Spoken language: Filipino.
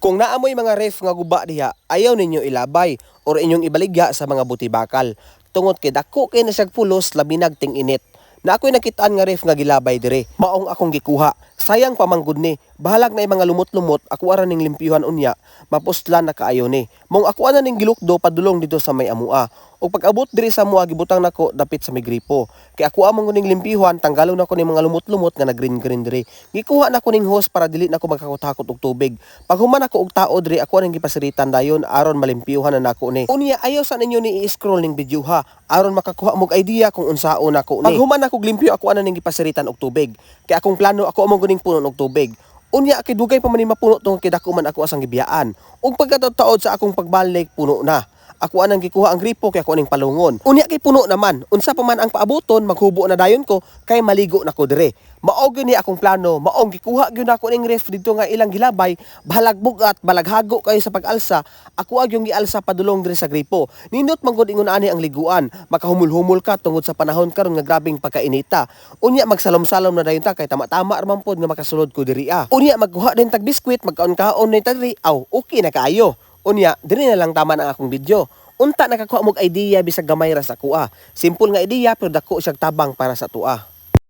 Kung naamoy mga ref nga guba diha, ayaw ninyo ilabay or inyong ibaligya sa mga buti-bakal. Tungod kay dako kay na siyag pulos labi nagting init. Na ako'y nakitaan nga ref nga gilabay dire. Maong akong gikuha. Sayang pamanggod ni. Bahalag na mga lumot-lumot, ako ara ning limpyuhan unya, mapustlan na kaayo ni. Mong ako ana ning gilukdo padulong dito sa may amua. O pag-abot diri sa mua gibutang nako dapit sa may gripo. Kay ako among ning limpyuhan, tanggalon nako ning mga lumot-lumot nga nag-green-green diri. Gikuha nako ning hose para dili nako magkakot-hakot og tubig. Pag human ako og tao diri, ako ning gipasiritan dayon aron malimpyuhan na nako ni. Unya ayaw sa ninyo ni i-scroll ning video ha, aron makakuha mog idea kung unsaon nako ni. Pag human ako limpyo, ako ana ning gipasiritan og tubig. Kay akong plano ako among guning puno og tubig. Unya kay dugay pa man ni mapuno tungod kay dako man ako asang gibiyaan. Ug pagkataod sa akong pagbalik puno na. Ako anang gikuha ang gripo kay ako ning palungon. Unya kay puno naman, unsa pa man ang paabuton maghubo na dayon ko kay maligo nako dire. Mao gyud ni akong plano, maong gikuha gyud nako ning ref didto nga ilang gilabay, balag bugat, balaghago kayo sa pag-alsa. Ako agyong gialsa padulong dire sa gripo. Nindot man gud ingon ani ang liguan, makahumul-humol ka tungod sa panahon karon nga grabing pagkainita. Unya magsalom-salom na dayon ta kay tama-tama arman pod nga makasulod ko diri ah. Unya magkuha din tag biskwit, magkaon-kaon ni tadri. Aw, okay na kaayo. Unya, diri na lang tama ang akong video. Unta nakakuha mog idea bisag gamay ra sa kuha. Simple nga idea pero dako siyang tabang para sa tuwa.